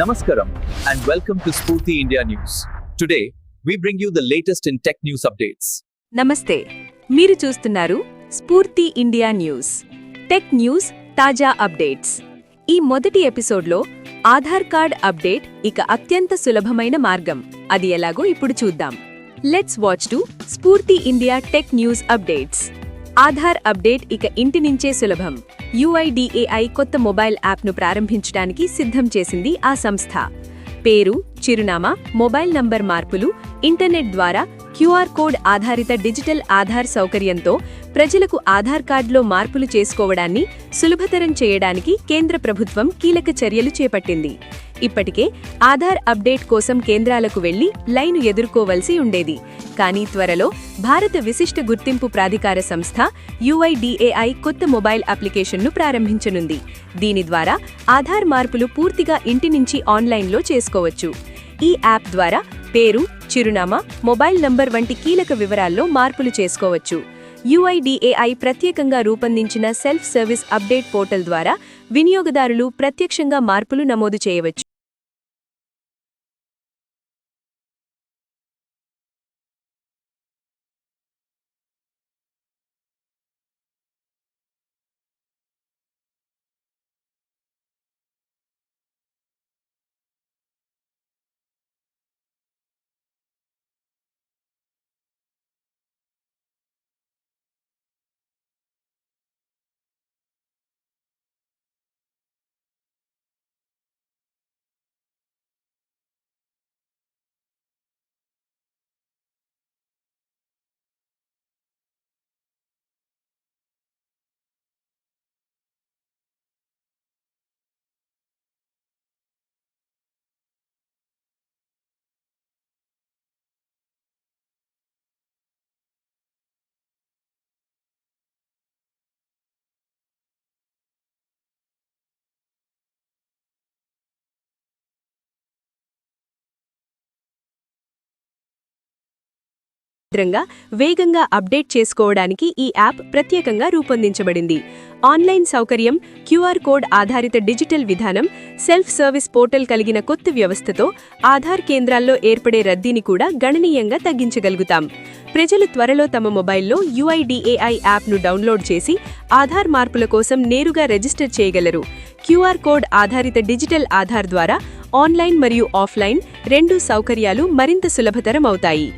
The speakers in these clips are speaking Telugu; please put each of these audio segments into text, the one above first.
Namaskaram and welcome to Spurti India News. Today, we bring you the latest in tech news updates. నమస్తే, మీరు చూస్తున్నారు స్ఫూర్తి ఇండియా న్యూస్. టెక్ న్యూస్ తాజా అప్డేట్స్. ఈ మొదటి ఎపిసోడ్లో ఆధార్ కార్డ్ అప్డేట్ ఇక అత్యంత సులభమైన మార్గం. అది ఎలాగో ఇప్పుడు చూద్దాం. లెట్స్ వాచ్ టు స్ఫూర్తి India tech news updates. Aadhaar update ఇక ఇంటి నుంచే సులభం. UIDAI కొత్త మొబైల్ యాప్ను ప్రారంభించడానికి సిద్ధం చేసింది ఆ సంస్థ. పేరు, చిరునామా, మొబైల్ నంబర్ మార్పులు, ఇంటర్నెట్ ద్వారా QR కోడ్ ఆధారిత డిజిటల్ ఆధార్ సౌకర్యంతో ప్రజలకు ఆధార్ కార్డులో మార్పులు చేసుకోవడాన్ని సులభతరం చేయడానికి కేంద్ర ప్రభుత్వం కీలక చర్యలు చేపట్టింది. ఇప్పటికే ఆధార్ అప్డేట్ కోసం కేంద్రాలకు వెళ్లి లైను ఎదుర్కోవలసి ఉండేది. కానీ త్వరలో భారత విశిష్ట గుర్తింపు ప్రాధికార సంస్థ UIDAI కొత్త మొబైల్ అప్లికేషన్ను ప్రారంభించనుంది. దీని ద్వారా ఆధార్ మార్పులు పూర్తిగా ఇంటి నుంచి ఆన్లైన్లో చేసుకోవచ్చు. ఈ యాప్ ద్వారా పేరు, చిరునామా, మొబైల్ నంబర్ వంటి కీలక వివరాల్లో మార్పులు చేసుకోవచ్చు. UIDAI ప్రత్యేకంగా రూపొందించిన సెల్ఫ్ సర్వీస్ అప్డేట్ పోర్టల్ ద్వారా వినియోగదారులు ప్రత్యక్షంగా మార్పులు నమోదు చేయవచ్చు. వేగంగా అప్డేట్ చేసుకోవడానికి ఈ యాప్ ప్రత్యేకంగా రూపొందించబడింది. ఆన్లైన్ సౌకర్యం, QR కోడ్ ఆధారిత డిజిటల్ విధానం, సెల్ఫ్ సర్వీస్ పోర్టల్ కలిగిన కొత్త వ్యవస్థతో ఆధార్ కేంద్రాల్లో ఏర్పడే రద్దీని కూడా గణనీయంగా తగ్గించగలుగుతాం. ప్రజలు త్వరలో తమ మొబైల్లో UIDAI యాప్ను డౌన్లోడ్ చేసి ఆధార్ మార్పుల కోసం నేరుగా రిజిస్టర్ చేయగలరు. QR కోడ్ ఆధారిత డిజిటల్ ఆధార్ ద్వారా ఆన్లైన్ మరియు ఆఫ్లైన్ రెండు సౌకర్యాలు మరింత సులభతరం అవుతాయి.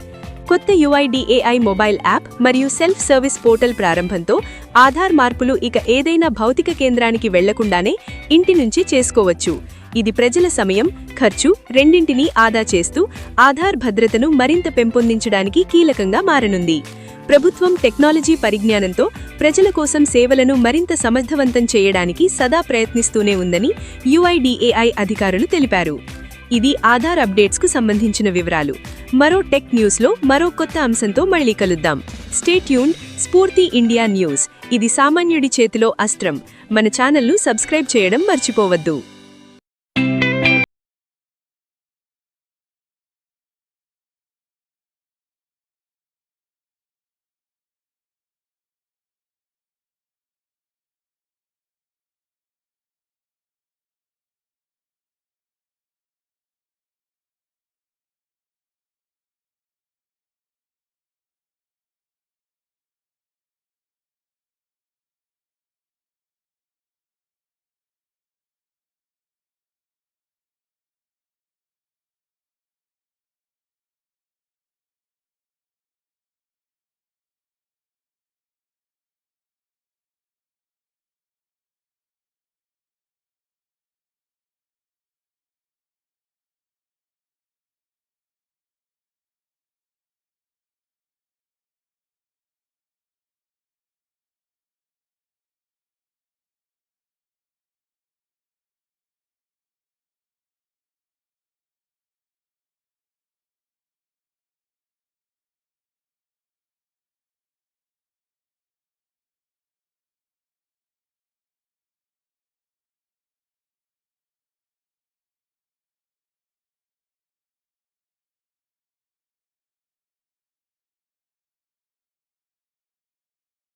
కొత్త UIDAI మొబైల్ యాప్ మరియు సెల్ఫ్ సర్వీస్ పోర్టల్ ప్రారంభంతో ఆధార్ మార్పులు ఇక ఏదైనా భౌతిక కేంద్రానికి వెళ్లకుండానే ఇంటి నుంచి చేసుకోవచ్చు. ఇది ప్రజల సమయం, ఖర్చు రెండింటినీ ఆదా చేస్తూ ఆధార్ భద్రతను మరింత పెంపొందించడానికి కీలకంగా మారనుంది. ప్రభుత్వం టెక్నాలజీ పరిజ్ఞానంతో ప్రజల కోసం సేవలను మరింత సమర్థవంతం చేయడానికి సదా ప్రయత్నిస్తూనే ఉందని UIDAI అధికారులు తెలిపారు. ఇది ఆధార్ అప్డేట్స్కు సంబంధించిన వివరాలు. మరో టెక్ న్యూస్లో మరో కొత్త అంశంతో మళ్ళీ కలుద్దాం. Stay tuned. స్ఫూర్తి ఇండియా న్యూస్. ఇది సామాన్యుడి చేతిలో అస్త్రం. మన ఛానల్ను సబ్స్క్రైబ్ చేయడం మర్చిపోవద్దు.